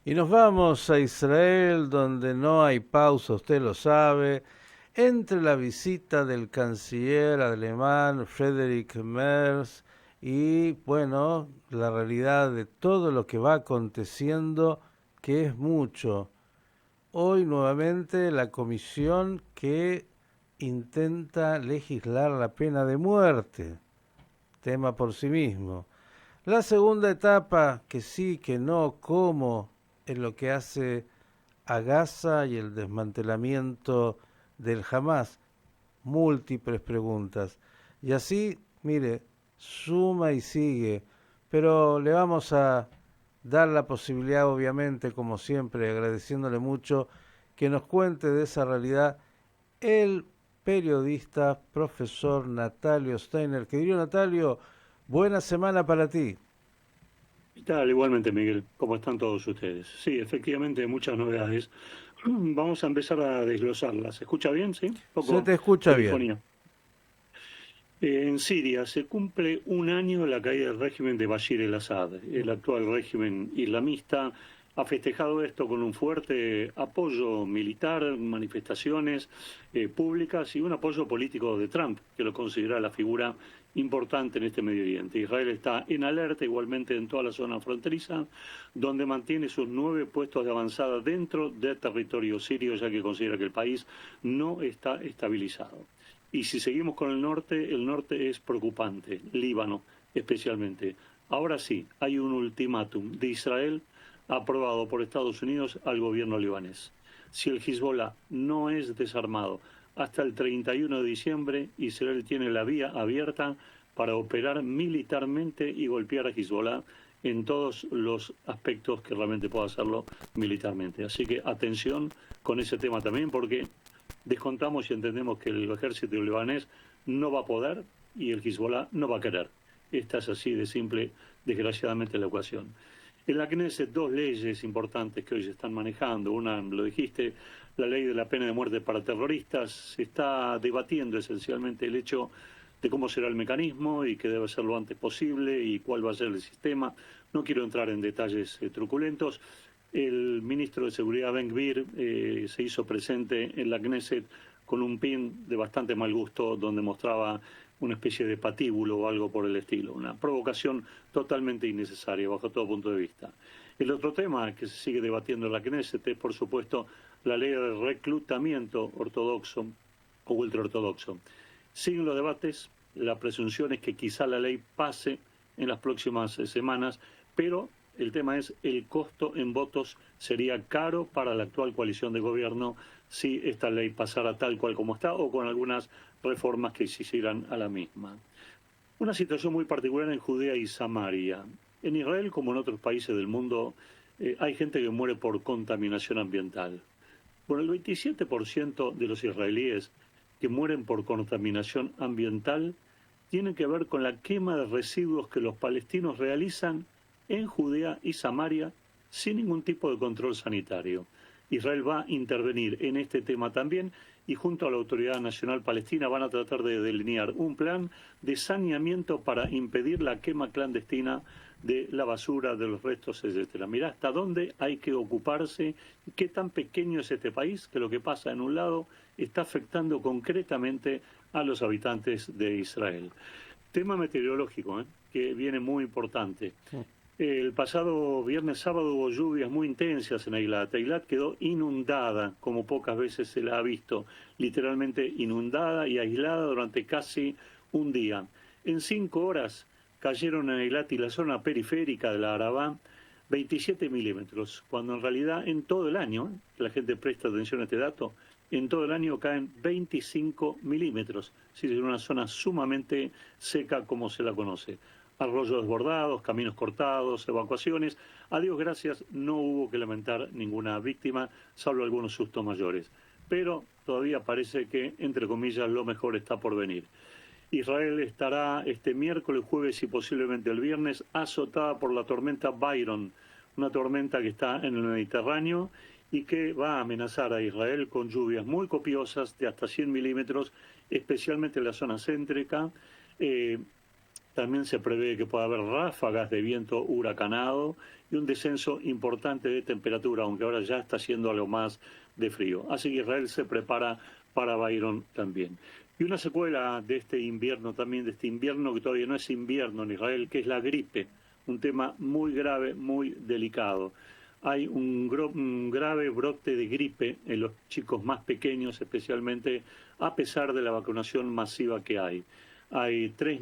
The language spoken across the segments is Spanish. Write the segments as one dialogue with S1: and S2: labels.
S1: Y nos vamos a Israel, donde no hay pausa, usted lo sabe, entre la visita del canciller alemán Friedrich Merz y, bueno, la realidad de todo lo que va aconteciendo, que es mucho. Hoy nuevamente la comisión que intenta legislar la pena de muerte, tema por sí mismo. La segunda etapa, que sí, que no, cómo, en lo que hace a Gaza y el desmantelamiento del Hamas. Múltiples preguntas. Y así, mire, suma y sigue. Pero le vamos a dar la posibilidad, obviamente, como siempre, agradeciéndole mucho, que nos cuente de esa realidad el periodista, profesor Natalio Steiner. Querido Natalio, buena semana para ti.
S2: ¿Qué tal? Igualmente, Miguel, ¿cómo están todos ustedes? Sí, efectivamente, muchas novedades. Vamos a empezar a desglosarlas. ¿Se escucha bien? ¿Sí? Un
S1: Se
S2: poco
S1: te escucha bien.
S2: polifonía. En Siria se cumple un año de la caída del régimen de Bashir el-Assad. El actual régimen islamista ha festejado esto con un fuerte apoyo militar, manifestaciones públicas y un apoyo político de Trump, que lo considera la figura importante en este Medio Oriente. Israel está en alerta igualmente en toda la zona fronteriza, donde mantiene sus 9 puestos de avanzada dentro del territorio sirio, ya que considera que el país no está estabilizado. Y si seguimos con el norte es preocupante, Líbano especialmente. Ahora sí, hay un ultimátum de Israel aprobado por Estados Unidos al gobierno libanés. Si el Hezbollah no es desarmado hasta el 31 de diciembre, Israel tiene la vía abierta para operar militarmente y golpear a Hezbollah en todos los aspectos que realmente pueda hacerlo militarmente. Así que atención con ese tema también, porque descontamos y entendemos que el ejército libanés no va a poder y el Hezbollah no va a querer. Esta es así de simple, desgraciadamente, la ecuación. En la Knesset, dos leyes importantes que hoy se están manejando. Una, lo dijiste, la ley de la pena de muerte para terroristas. Se está debatiendo esencialmente el hecho de cómo será el mecanismo y que debe ser lo antes posible y cuál va a ser el sistema. No quiero entrar en detalles truculentos. El ministro de Seguridad, Ben Gvir, se hizo presente en la Knesset con un pin de bastante mal gusto donde mostraba una especie de patíbulo o algo por el estilo. Una provocación totalmente innecesaria bajo todo punto de vista. El otro tema que se sigue debatiendo en la Knesset es, por supuesto, la ley de reclutamiento ortodoxo o ultraortodoxo. Siguen los debates, la presunción es que quizá la ley pase en las próximas semanas, pero el tema es el costo en votos sería caro para la actual coalición de gobierno si esta ley pasara tal cual como está o con algunas reformas que se hicieran a la misma. Una situación muy particular en Judea y Samaria. En Israel, como en otros países del mundo, hay gente que muere por contaminación ambiental. Bueno, el 27% de los israelíes que mueren por contaminación ambiental tienen que ver con la quema de residuos que los palestinos realizan en Judea y Samaria sin ningún tipo de control sanitario. Israel va a intervenir en este tema también y junto a la Autoridad Nacional Palestina van a tratar de delinear un plan de saneamiento para impedir la quema clandestina de la basura, de los restos, etcétera. Mirá hasta dónde hay que ocuparse y qué tan pequeño es este país que lo que pasa en un lado está afectando concretamente a los habitantes de Israel. Tema meteorológico, que viene muy importante. El pasado viernes sábado hubo lluvias muy intensas en Eilat. Eilat quedó inundada, como pocas veces se la ha visto, literalmente inundada y aislada durante casi un día. En 5 horas cayeron en Eilat y la zona periférica de la Arabá 27 milímetros, cuando en realidad en todo el año, la gente presta atención a este dato, en todo el año caen 25 milímetros, es decir, en una zona sumamente seca como se la conoce. Arroyos desbordados, caminos cortados, evacuaciones. A Dios gracias, no hubo que lamentar ninguna víctima, salvo algunos sustos mayores. Pero todavía parece que, entre comillas, lo mejor está por venir. Israel estará este miércoles, jueves y posiblemente el viernes azotada por la tormenta Byron, una tormenta que está en el Mediterráneo y que va a amenazar a Israel con lluvias muy copiosas de hasta 100 milímetros, especialmente en la zona céntrica. También se prevé que pueda haber ráfagas de viento huracanado y un descenso importante de temperatura, aunque ahora ya está haciendo algo más de frío. Así que Israel se prepara para Byron también. Y una secuela de este invierno también, de este invierno que todavía no es invierno en Israel, que es la gripe, un tema muy grave, muy delicado. Hay un grave brote de gripe en los chicos más pequeños, especialmente a pesar de la vacunación masiva que hay. Hay 30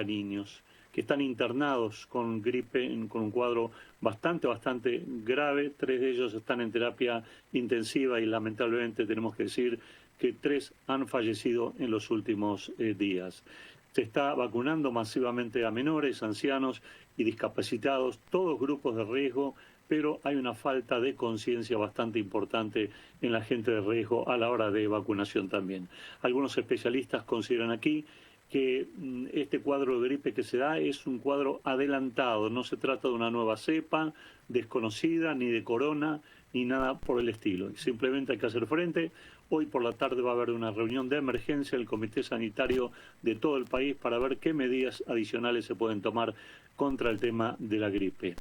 S2: niños que están internados con gripe, con un cuadro bastante grave. 3 de ellos están en terapia intensiva y lamentablemente tenemos que decir que 3 han fallecido en los últimos días. Se está vacunando masivamente a menores, ancianos y discapacitados, todos grupos de riesgo, pero hay una falta de conciencia bastante importante en la gente de riesgo a la hora de vacunación también. Algunos especialistas consideran aquí que este cuadro de gripe que se da es un cuadro adelantado, no se trata de una nueva cepa desconocida, ni de corona, ni nada por el estilo. Simplemente hay que hacer frente. Hoy por la tarde va a haber una reunión de emergencia del Comité Sanitario de todo el país para ver qué medidas adicionales se pueden tomar contra el tema de la gripe.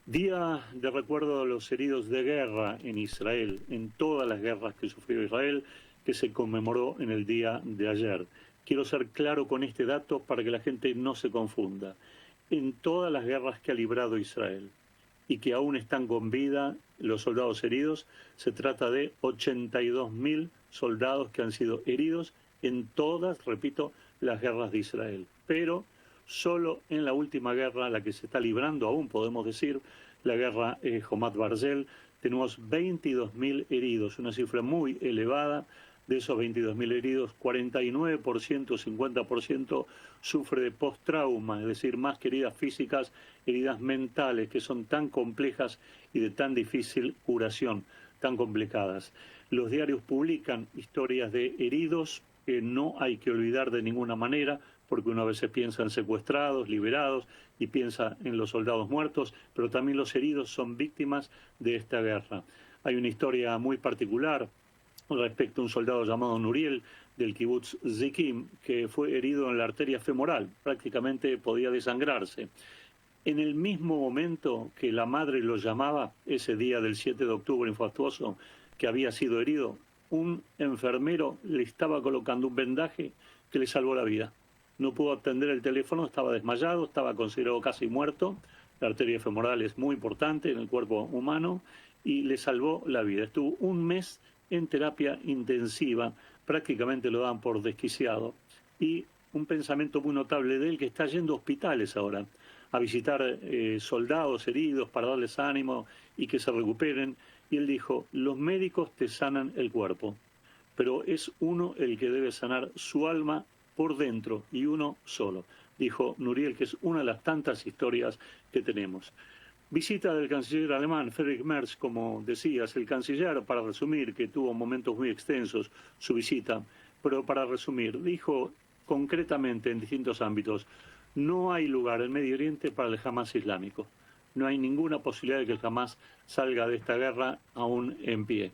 S2: Día de recuerdo a los heridos de guerra en Israel, en todas las guerras que sufrió Israel, que se conmemoró en el día de ayer. Quiero ser claro con este dato para que la gente no se confunda. En todas las guerras que ha librado Israel y que aún están con vida los soldados heridos, se trata de 82.000 soldados que han sido heridos en todas, repito, las guerras de Israel. Pero solo en la última guerra, la que se está librando aún, podemos decir, la guerra Hamat Barzel, tenemos 22.000 heridos, una cifra muy elevada. De esos 22.000 heridos, 49%, 50% sufre de post-trauma, es decir, más que heridas físicas, heridas mentales, que son tan complejas y de tan difícil curación, tan complicadas. Los diarios publican historias de heridos que no hay que olvidar de ninguna manera, porque uno a veces piensa en secuestrados, liberados, y piensa en los soldados muertos, pero también los heridos son víctimas de esta guerra. Hay una historia muy particular respecto a un soldado llamado Nuriel del kibutz Zikim, que fue herido en la arteria femoral, prácticamente podía desangrarse. En el mismo momento que la madre lo llamaba, ese día del 7 de octubre infaustuoso, que había sido herido, un enfermero le estaba colocando un vendaje que le salvó la vida. No pudo atender el teléfono, estaba desmayado, estaba considerado casi muerto. La arteria femoral es muy importante en el cuerpo humano y le salvó la vida. Estuvo un mes en terapia intensiva, prácticamente lo dan por desquiciado, y un pensamiento muy notable de él, que está yendo a hospitales ahora a visitar soldados heridos para darles ánimo y que se recuperen, y él dijo: los médicos te sanan el cuerpo, pero es uno el que debe sanar su alma por dentro, y uno solo, dijo Nuriel, que es una de las tantas historias que tenemos. Visita del canciller alemán Friedrich Merz, como decías, el canciller, para resumir, que tuvo momentos muy extensos su visita, pero para resumir, dijo concretamente en distintos ámbitos: no hay lugar en Medio Oriente para el Hamas islámico. No hay ninguna posibilidad de que el Hamas salga de esta guerra aún en pie.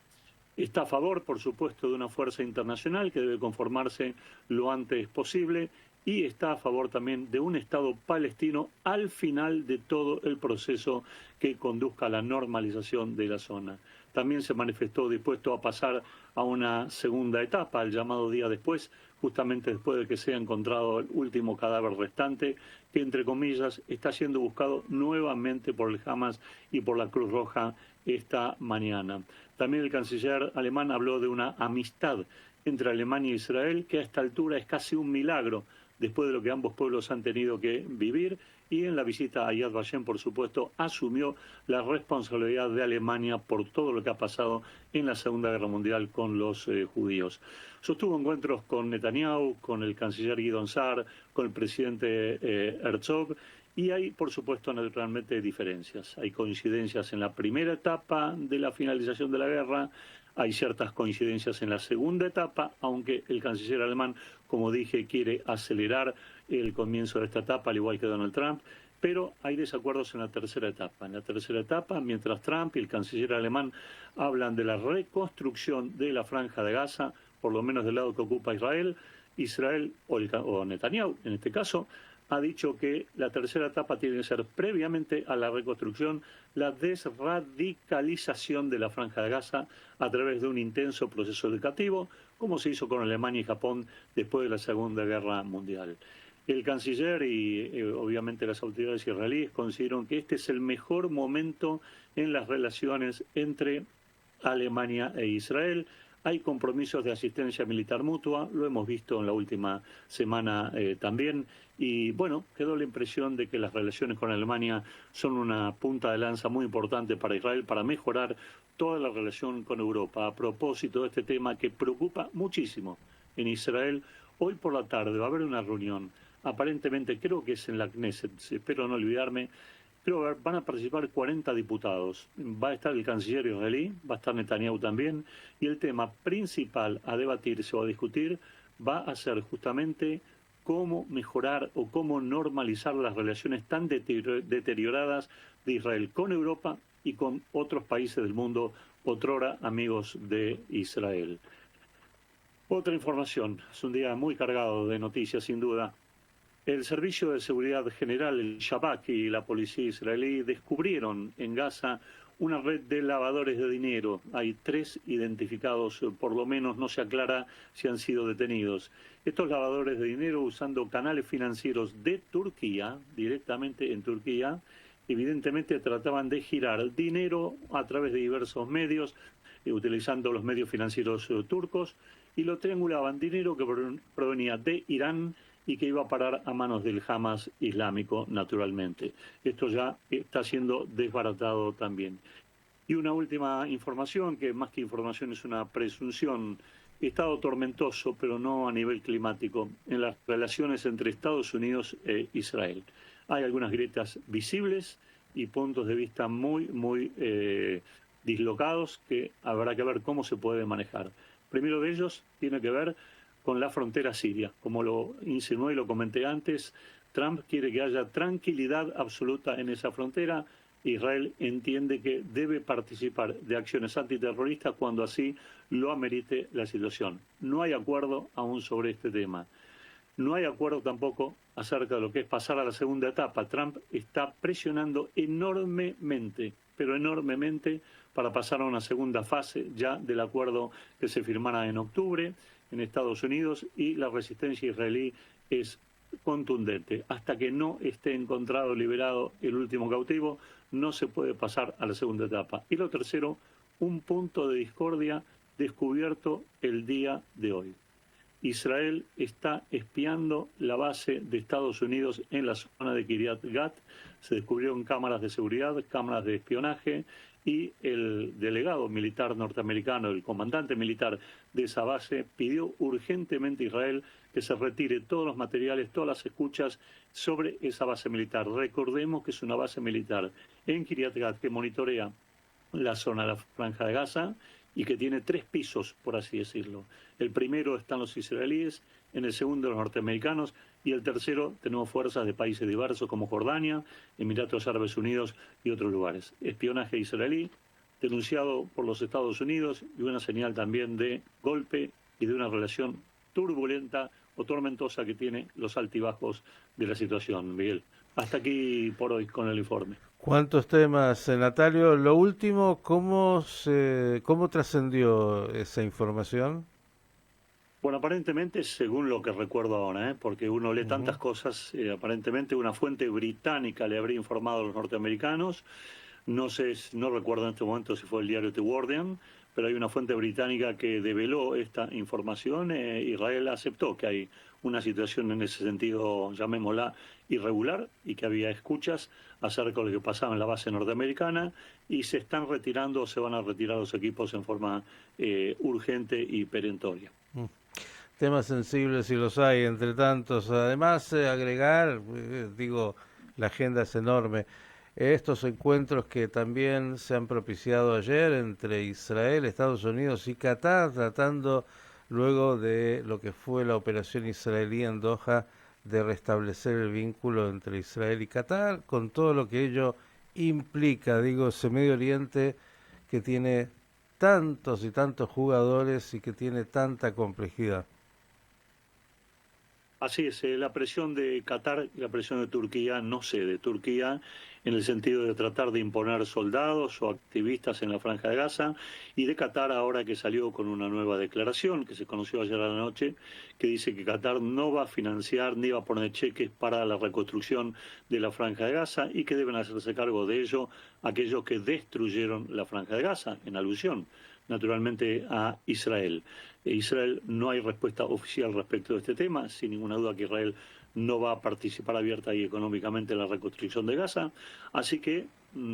S2: Está a favor, por supuesto, de una fuerza internacional que debe conformarse lo antes posible, y está a favor también de un Estado palestino al final de todo el proceso que conduzca a la normalización de la zona. También se manifestó dispuesto a pasar a una segunda etapa, el llamado día después, justamente después de que se haya encontrado el último cadáver restante, que entre comillas está siendo buscado nuevamente por el Hamas y por la Cruz Roja esta mañana. También el canciller alemán habló de una amistad entre Alemania e Israel, que a esta altura es casi un milagro, después de lo que ambos pueblos han tenido que vivir, y en la visita a Yad Vashem, por supuesto, asumió la responsabilidad de Alemania por todo lo que ha pasado en la Segunda Guerra Mundial con los judíos. Sostuvo encuentros con Netanyahu, con el canciller Gideon Sa'ar, con el presidente Herzog, y hay, por supuesto, naturalmente diferencias. Hay coincidencias en la primera etapa de la finalización de la guerra, hay ciertas coincidencias en la segunda etapa, aunque el canciller alemán, como dije, quiere acelerar el comienzo de esta etapa, al igual que Donald Trump, pero hay desacuerdos en la tercera etapa. En la tercera etapa, mientras Trump y el canciller alemán hablan de la reconstrucción de la Franja de Gaza, por lo menos del lado que ocupa Israel, Israel o Netanyahu, en este caso, ha dicho que la tercera etapa tiene que ser previamente a la reconstrucción, la desradicalización de la Franja de Gaza a través de un intenso proceso educativo, como se hizo con Alemania y Japón después de la Segunda Guerra Mundial. El canciller y obviamente las autoridades israelíes consideran que este es el mejor momento en las relaciones entre Alemania e Israel. Hay compromisos de asistencia militar mutua, lo hemos visto en la última semana también, y bueno, quedó la impresión de que las relaciones con Alemania son una punta de lanza muy importante para Israel para mejorar toda la relación con Europa. A propósito de este tema que preocupa muchísimo en Israel, hoy por la tarde va a haber una reunión, aparentemente creo que es en la Knesset, espero no olvidarme. Creo que van a participar 40 diputados. Va a estar el canciller israelí, va a estar Netanyahu también, y el tema principal a debatirse o a discutir va a ser justamente cómo mejorar o cómo normalizar las relaciones tan deterioradas de Israel con Europa y con otros países del mundo, otrora amigos de Israel. Otra información, es un día muy cargado de noticias sin duda. El Servicio de Seguridad General, el Shabak y la policía israelí descubrieron en Gaza una red de lavadores de dinero. Hay 3 identificados, por lo menos no se aclara si han sido detenidos. Estos lavadores de dinero, usando canales financieros de Turquía, directamente en Turquía, evidentemente trataban de girar dinero a través de diversos medios, utilizando los medios financieros turcos, y lo triangulaban, dinero que provenía de Irán y que iba a parar a manos del Hamas islámico, naturalmente. Esto ya está siendo desbaratado también. Y una última información, que más que información es una presunción: estado tormentoso, pero no a nivel climático, en las relaciones entre Estados Unidos e Israel. Hay algunas grietas visibles y puntos de vista muy dislocados que habrá que ver cómo se puede manejar. Primero de ellos tiene que ver con la frontera siria. Como lo insinué y lo comenté antes, Trump quiere que haya tranquilidad absoluta en esa frontera. Israel entiende que debe participar de acciones antiterroristas cuando así lo amerite la situación. No hay acuerdo aún sobre este tema. No hay acuerdo tampoco acerca de lo que es pasar a la segunda etapa. Trump está presionando enormemente, pero enormemente, para pasar a una segunda fase ya del acuerdo que se firmara en octubre en Estados Unidos, y la resistencia israelí es contundente. Hasta que no esté encontrado, liberado el último cautivo, no se puede pasar a la segunda etapa. Y lo tercero, un punto de discordia descubierto el día de hoy. Israel está espiando la base de Estados Unidos en la zona de Kiryat Gat. Se descubrieron cámaras de seguridad, cámaras de espionaje, y el delegado militar norteamericano, el comandante militar de esa base, pidió urgentemente a Israel que se retire todos los materiales, todas las escuchas sobre esa base militar. Recordemos que es una base militar en Kiryat Gat que monitorea la zona de la Franja de Gaza y que tiene 3 pisos, por así decirlo. El primero están los israelíes, en el segundo los norteamericanos, y el tercero tenemos fuerzas de países diversos como Jordania, Emiratos Árabes Unidos y otros lugares. Espionaje israelí denunciado por los Estados Unidos, y una señal también de golpe y de una relación turbulenta o tormentosa que tiene los altibajos de la situación. Miguel, hasta aquí por hoy con el informe.
S1: ¿Cuántos temas, Natalio? Lo último, ¿cómo trascendió esa información?
S2: Bueno, aparentemente, según lo que recuerdo ahora, porque uno lee tantas cosas, aparentemente una fuente británica le habría informado a los norteamericanos. No sé, no recuerdo en este momento si fue el diario The Guardian, pero hay una fuente británica que develó esta información. Israel aceptó que hay una situación en ese sentido, llamémosla, irregular, y que había escuchas acerca de lo que pasaba en la base norteamericana, y se están retirando o se van a retirar los equipos en forma urgente y perentoria.
S1: Temas sensibles si los hay, entre tantos. Además, agregar, la agenda es enorme. Estos encuentros que también se han propiciado ayer entre Israel, Estados Unidos y Qatar, tratando, luego de lo que fue la operación israelí en Doha, de restablecer el vínculo entre Israel y Qatar, con todo lo que ello implica, ese Medio Oriente que tiene tantos y tantos jugadores y que tiene tanta complejidad.
S2: Así es, la presión de Qatar y la presión de Turquía, no sé, de Turquía en el sentido de tratar de imponer soldados o activistas en la Franja de Gaza, y de Qatar ahora que salió con una nueva declaración que se conoció ayer a la noche, que dice que Qatar no va a financiar ni va a poner cheques para la reconstrucción de la Franja de Gaza y que deben hacerse cargo de ello aquellos que destruyeron la Franja de Gaza, en alusión naturalmente a Israel. Israel, no hay respuesta oficial respecto de este tema, sin ninguna duda que Israel no va a participar abierta y económicamente en la reconstrucción de Gaza, así que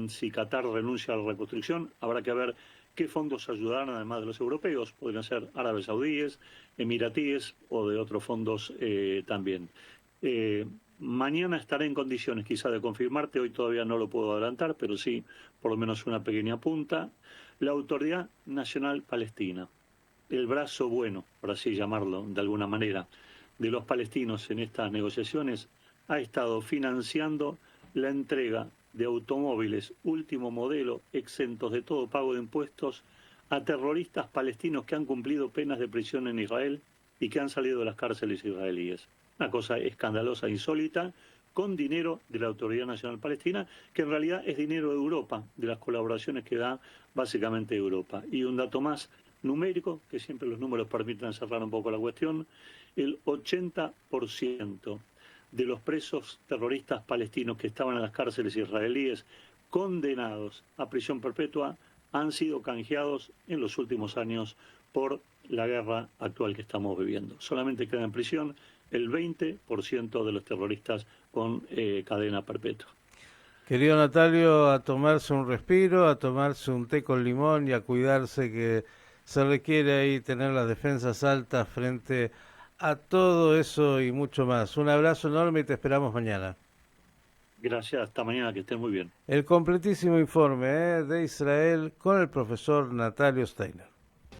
S2: si Qatar renuncia a la reconstrucción, habrá que ver qué fondos ayudarán además de los europeos, podrían ser árabes saudíes, emiratíes o de otros fondos también. Mañana estaré en condiciones quizá de confirmarte, hoy todavía no lo puedo adelantar, pero sí por lo menos una pequeña punta. La Autoridad Nacional Palestina, el brazo bueno, por así llamarlo de alguna manera, de los palestinos en estas negociaciones, ha estado financiando la entrega de automóviles último modelo exentos de todo pago de impuestos a terroristas palestinos que han cumplido penas de prisión en Israel y que han salido de las cárceles israelíes. Una cosa escandalosa, insólita, con dinero de la Autoridad Nacional Palestina, que en realidad es dinero de Europa, de las colaboraciones que da básicamente Europa. Y un dato más numérico, que siempre los números permiten cerrar un poco la cuestión, el 80% de los presos terroristas palestinos que estaban en las cárceles israelíes condenados a prisión perpetua han sido canjeados en los últimos años por la guerra actual que estamos viviendo. Solamente queda en prisión el 20% de los terroristas con cadena perpetua.
S1: Querido Natalio, a tomarse un respiro, a tomarse un té con limón y a cuidarse, que se requiere ahí tener las defensas altas frente a todo eso y mucho más. Un abrazo enorme y te esperamos mañana.
S2: Gracias, hasta mañana, que estén muy bien.
S1: El completísimo informe de Israel con el profesor Natalio Steiner.